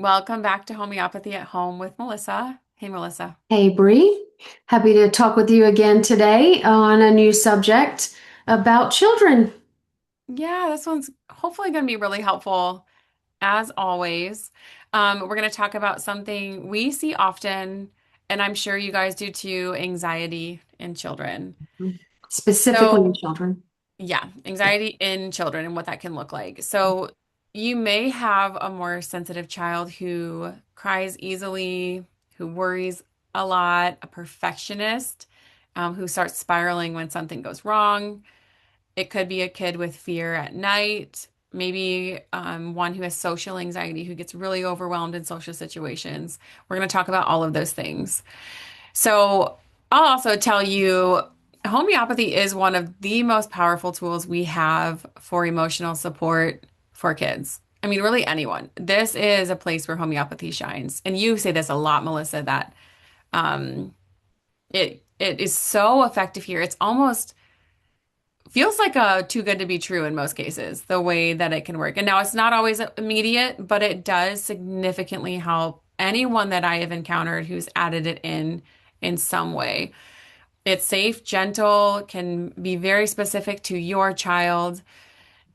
Welcome back to Homeopathy at Home with Melissa. Hey, Melissa. Hey, Bri. Happy to talk with you again today on a new subject about children. Yeah, this one's hopefully going to be really helpful as always. We're going to talk about something we see often, and I'm sure you guys do too, anxiety in children. Specifically in So, children. yeah, anxiety in children and what that can look like. So, you may have a more sensitive child who cries easily, who worries a lot, a perfectionist, who starts spiraling when something goes wrong. It could be a kid with fear at night, maybe one who has social anxiety, who gets really overwhelmed in social situations. We're going to talk about all of those things. So, I'll also tell you homeopathy is one of the most powerful tools we have for emotional support for kids. I mean, really anyone. This is a place where homeopathy shines. And you say this a lot, Melissa, that um, it is so effective here. It's almost feels like a too good to be true in most cases, the way that it can work. And now it's not always immediate, but it does significantly help anyone that I have encountered who's added it in some way. It's safe, gentle, can be very specific to your child.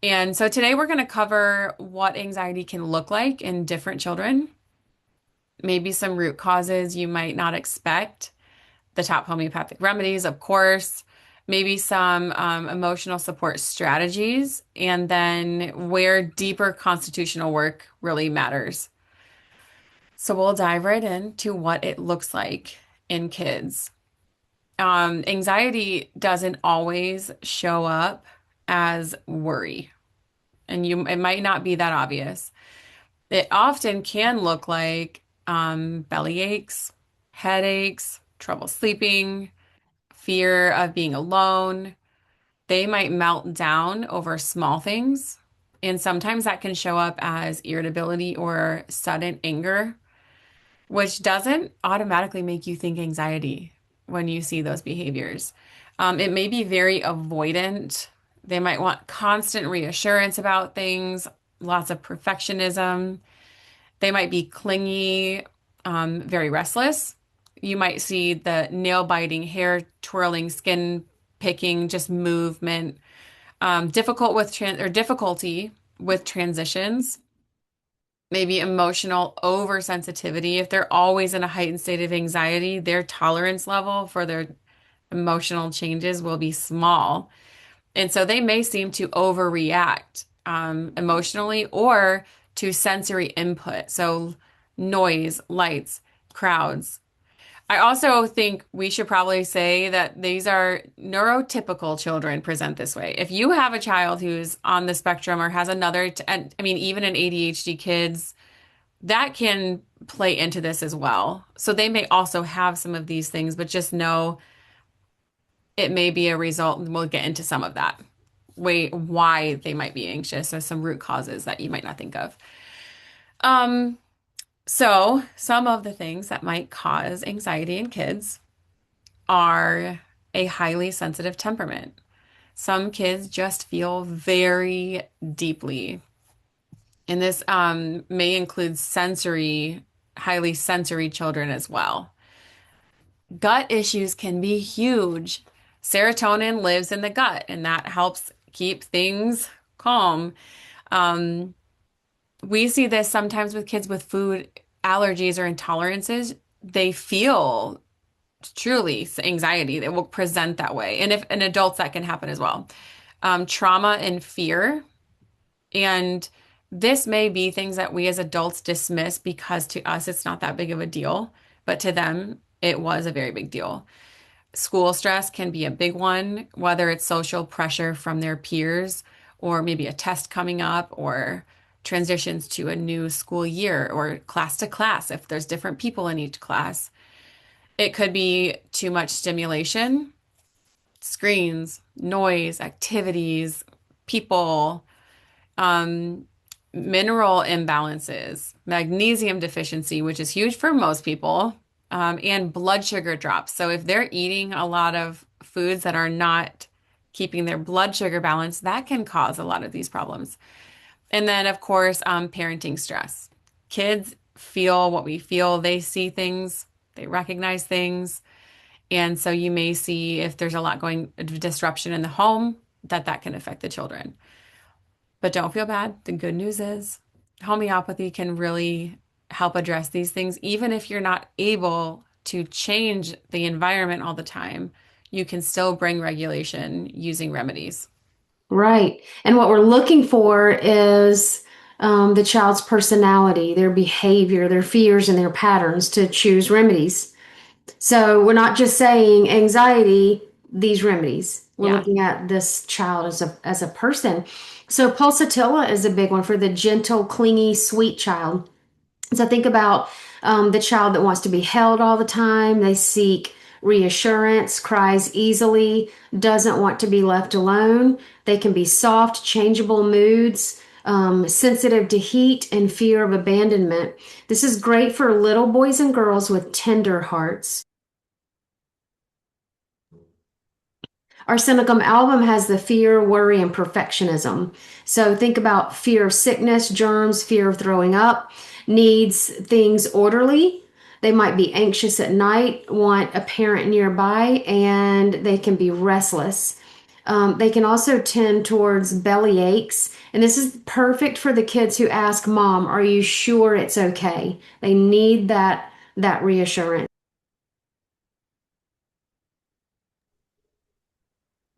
And so today we're going to cover what anxiety can look like in different children, maybe some root causes you might not expect, the top homeopathic remedies, of course, maybe some emotional support strategies, and then where deeper constitutional work really matters. So we'll dive right into what it looks like in kids. Anxiety doesn't always show up as worry, and it might not be that obvious. It often can look like belly aches, headaches, trouble sleeping, fear of being alone. They might melt down over small things. And sometimes that can show up as irritability or sudden anger, which doesn't automatically make you think anxiety when you see those behaviors. It may be very avoidant. They might want constant reassurance about things, lots of perfectionism. They might be clingy, very restless. You might see the nail biting, hair twirling, skin picking, just movement, difficulty with transitions, maybe emotional oversensitivity. If they're always in a heightened state of anxiety, their tolerance level for their emotional changes will be small. And so they may seem to overreact emotionally or to sensory input. So noise, lights, crowds. I also think we should probably say that these are neurotypical children present this way. If you have a child who's on the spectrum or has and I mean, even in ADHD kids, that can play into this as well. So they may also have some of these things, but just know it may be a result, and we'll get into some of that, why they might be anxious or some root causes that you might not think of. Um, so some of the things that might cause anxiety in kids are a highly sensitive temperament. Some kids just feel very deeply. And this may include highly sensory children as well. Gut issues can be huge. Serotonin lives in the gut, and that helps keep things calm. Um, we see this sometimes with kids with food allergies or intolerances. They feel truly anxiety that will present that way. And if in adults, that can happen as well. Trauma and fear. And this may be things that we as adults dismiss because to us, it's not that big of a deal, but to them, it was a very big deal. School stress can be a big one, whether it's social pressure from their peers or maybe a test coming up or transitions to a new school year or class to class if there's different people in each class. It could be too much stimulation, screens, noise, activities, people, um, mineral imbalances, magnesium deficiency, which is huge for most people, and blood sugar drops. So if they're eating a lot of foods that are not keeping their blood sugar balanced, that can cause a lot of these problems. And then, of course, parenting stress. Kids feel what we feel. They see things, they recognize things. And so you may see if there's a lot going disruption in the home, that can affect the children. But don't feel bad. The good news is homeopathy can really help address these things. Even if you're not able to change the environment all the time, you can still bring regulation using remedies. Right. And what we're looking for is the child's personality, their behavior, their fears, and their patterns to choose remedies. So we're not just saying anxiety, these remedies. We're Yeah. looking at this child as a person. So pulsatilla is a big one for the gentle, clingy, sweet child. So think about the child that wants to be held all the time. They seek reassurance, cries easily, doesn't want to be left alone. They can be soft, changeable moods, sensitive to heat and fear of abandonment. This is great for little boys and girls with tender hearts. Our Arsenicum album has the fear, worry, and perfectionism. So think about fear of sickness, germs, fear of throwing up, needs things orderly. They might be anxious at night, want a parent nearby, and they can be restless. They can also tend towards belly aches. And this is perfect for the kids who ask, Mom, are you sure it's okay? They need that reassurance.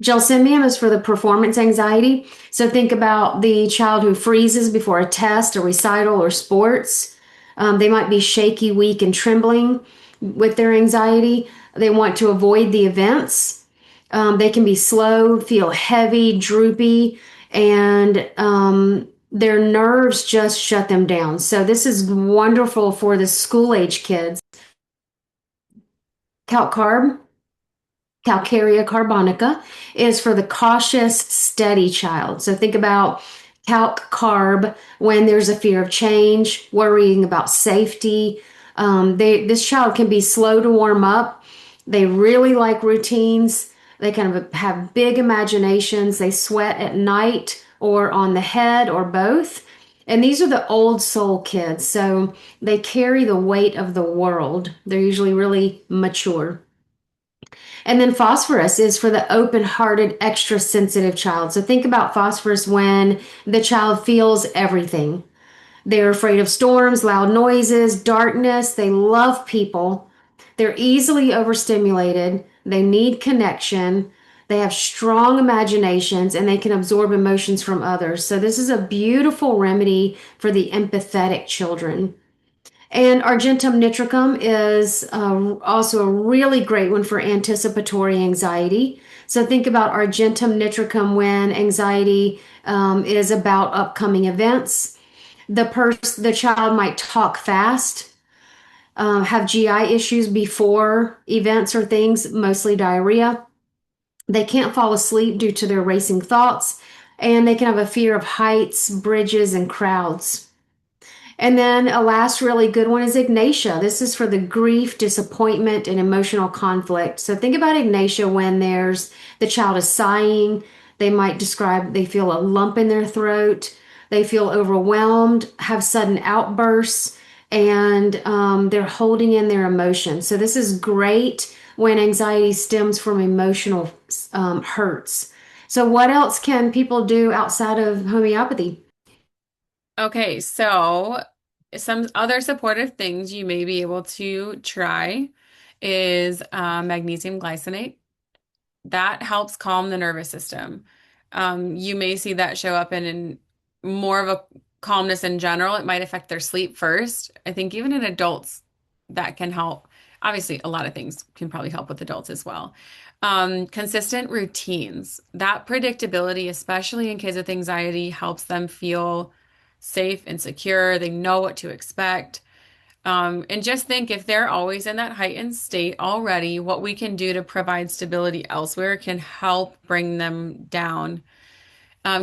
Gelsemium is for the performance anxiety. So think about the child who freezes before a test, a recital, or sports. They might be shaky, weak, and trembling with their anxiety. They want to avoid the events. They can be slow, feel heavy, droopy, and their nerves just shut them down. So this is wonderful for the school age kids. Calc carb Calcarea carbonica is for the cautious, steady child. So think about calc carb when there's a fear of change, worrying about safety. This child can be slow to warm up. They really like routines. They kind of have big imaginations. They sweat at night or on the head or both. And these are the old soul kids. So they carry the weight of the world. They're usually really mature. And then phosphorus is for the open hearted, extra sensitive child. So think about phosphorus when the child feels everything. They're afraid of storms, loud noises, darkness. They love people. They're easily overstimulated. They need connection. They have strong imaginations and they can absorb emotions from others. So, this is a beautiful remedy for the empathetic children. And Argentum nitricum is also a really great one for anticipatory anxiety. So think about Argentum nitricum when anxiety is about upcoming events. The child might talk fast, have GI issues before events or things, mostly diarrhea. They can't fall asleep due to their racing thoughts, and they can have a fear of heights, bridges, and crowds. And then a last really good one is Ignatia. This is for the grief, disappointment, and emotional conflict. So think about Ignatia when the child is sighing. They might describe they feel a lump in their throat. They feel overwhelmed, have sudden outbursts, and they're holding in their emotions. So this is great when anxiety stems from emotional hurts. So what else can people do outside of homeopathy? Okay, so some other supportive things you may be able to try is magnesium glycinate. That helps calm the nervous system. You may see that show up in more of a calmness in general. It might affect their sleep first. I think even in adults, that can help. Obviously, a lot of things can probably help with adults as well. Consistent routines, that predictability, especially in kids with anxiety, helps them feel safe and secure. They know what to expect. And just think if they're always in that heightened state already, what we can do to provide stability elsewhere can help bring them down.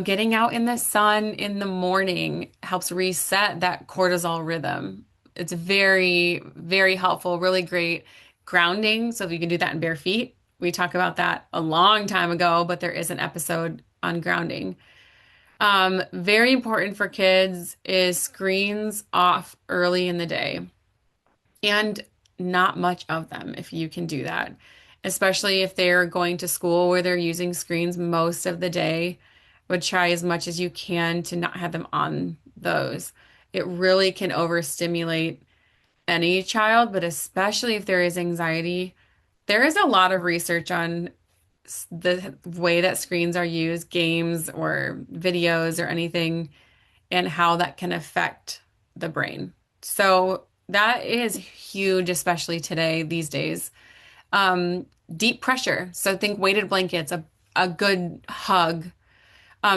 Getting out in the sun in the morning helps reset that cortisol rhythm. It's very, very helpful, really great grounding. So if you can do that in bare feet, we talked about that a long time ago, but there is an episode on grounding. Very important for kids is screens off early in the day and not much of them if you can do that, especially if they're going to school where they're using screens most of the day. Would try as much as you can to not have them on those. It really can overstimulate any child, but especially if there is anxiety. There is a lot of research on the way that screens are used, games or videos or anything, and how that can affect the brain. So that is huge, especially today, these days. Um, Deep pressure. So think weighted blankets, a good hug,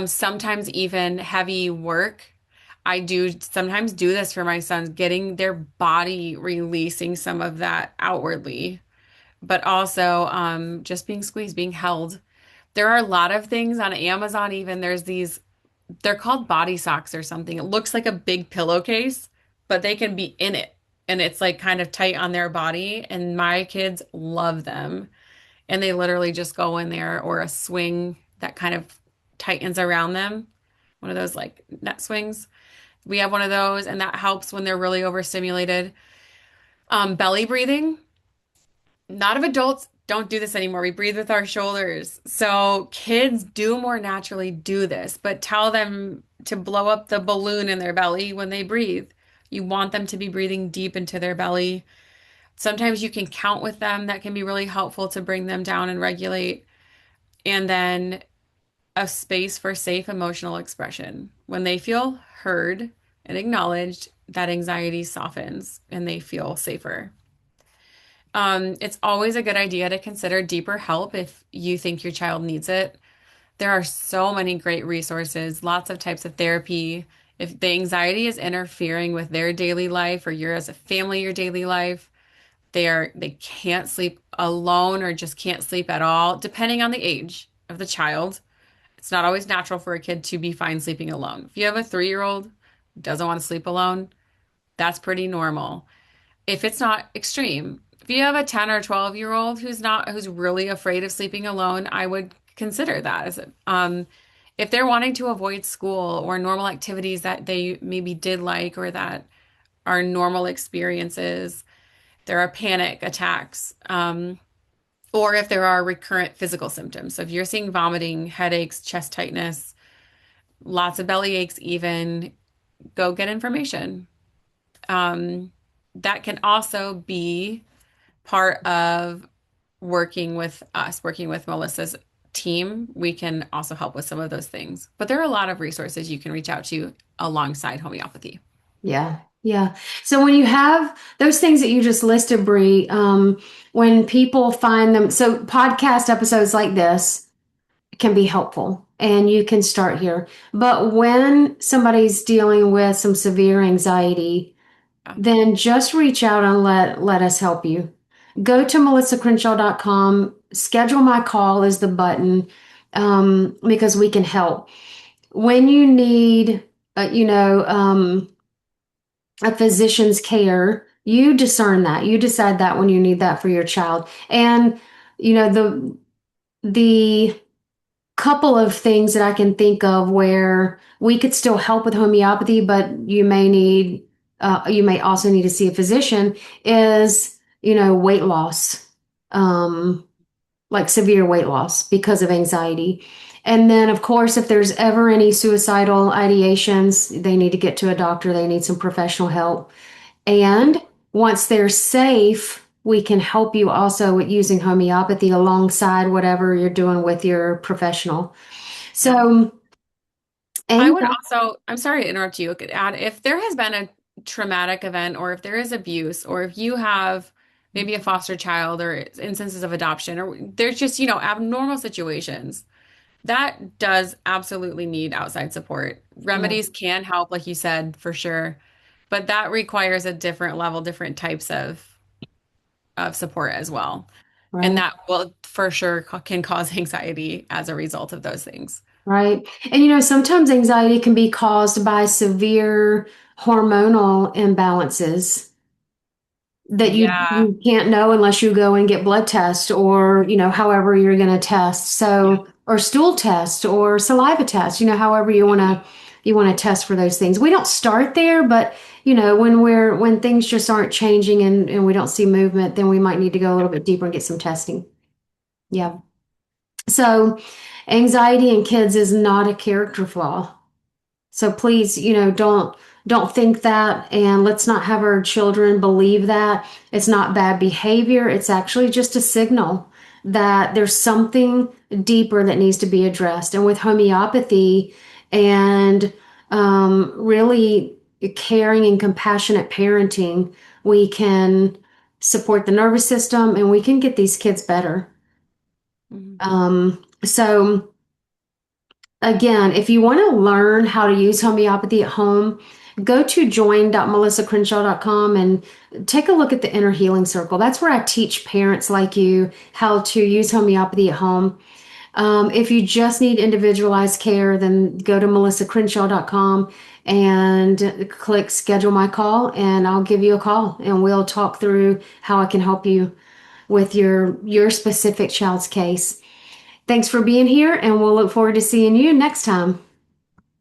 sometimes even heavy work. I do sometimes do this for my sons, getting their body releasing some of that outwardly, but also just being squeezed, being held. There are a lot of things on Amazon, even there's these, they're called body socks or something. It looks like a big pillowcase, but they can be in it. And it's like kind of tight on their body. And my kids love them. And they literally just go in there, or a swing that kind of tightens around them. One of those like net swings. We have one of those, and that helps when they're really overstimulated. Belly breathing. A lot of adults don't do this anymore. We breathe with our shoulders. So kids do more naturally do this, but tell them to blow up the balloon in their belly when they breathe. You want them to be breathing deep into their belly. Sometimes you can count with them. That can be really helpful to bring them down and regulate. And then a space for safe emotional expression. When they feel heard and acknowledged, that anxiety softens and they feel safer. It's always a good idea to consider deeper help if you think your child needs it. There are so many great resources, lots of types of therapy. If the anxiety is interfering with their daily life or you're as a family, your daily life, they can't sleep alone or just can't sleep at all, depending on the age of the child. It's not always natural for a kid to be fine sleeping alone. If you have a 3-year-old who doesn't want to sleep alone, that's pretty normal if it's not extreme. If you have a 10 or 12-year-old who's really afraid of sleeping alone, I would consider that if they're wanting to avoid school or normal activities that they maybe did like or that are normal experiences, there are panic attacks, or if there are recurrent physical symptoms. So if you're seeing vomiting, headaches, chest tightness, lots of belly aches, even go get information. Um, that can also be part of working with us, working with Melissa's team. We can also help with some of those things. But there are a lot of resources you can reach out to alongside homeopathy. Yeah, yeah. So when you have those things that you just listed, Bri, when people find them, so podcast episodes like this can be helpful and you can start here. But when somebody's dealing with some severe anxiety, Yeah. then just reach out and let us help you. Go to melissacrenshaw.com. Schedule my call is the button, because we can help. When you need, a physician's care, you discern that. You decide that when you need that for your child. And, you know, the couple of things that I can think of where we could still help with homeopathy, but you may also need to see a physician is, weight loss, like severe weight loss because of anxiety. And then, of course, if there's ever any suicidal ideations, they need to get to a doctor. They need some professional help. And once they're safe, we can help you also with using homeopathy alongside whatever you're doing with your professional. Yeah. So, I and would also, I'm sorry to interrupt you, could add if there has been a traumatic event or if there is abuse or if you have maybe a foster child or instances of adoption or there's just, abnormal situations, that does absolutely need outside support. yeah, Remedies can help, like you said, for sure, but that requires a different level, different types of support as well. And right, that will for sure can cause anxiety as a result of those things. right. And sometimes anxiety can be caused by severe hormonal imbalances that you Yeah. you can't know unless you go and get blood tests or however you're going to test. Yeah. So or stool test or saliva test, however you want to test for those things. We don't start there, but when things just aren't changing and we don't see movement, then we might need to go a little bit deeper and get some testing. Yeah. So anxiety in kids is not a character flaw. So please, don't think that, and let's not have our children believe that. It's not bad behavior. It's actually just a signal that there's something deeper that needs to be addressed. And with homeopathy and really caring and compassionate parenting, we can support the nervous system and we can get these kids better. Mhm. So again, if you want to learn how to use homeopathy at home, go to join.melissacrenshaw.com and take a look at the Inner Healing Circle. That's where I teach parents like you how to use homeopathy at home. If you just need individualized care, then go to melissacrenshaw.com and click schedule my call, and I'll give you a call and we'll talk through how I can help you with your specific child's case. Thanks for being here, and we'll look forward to seeing you next time.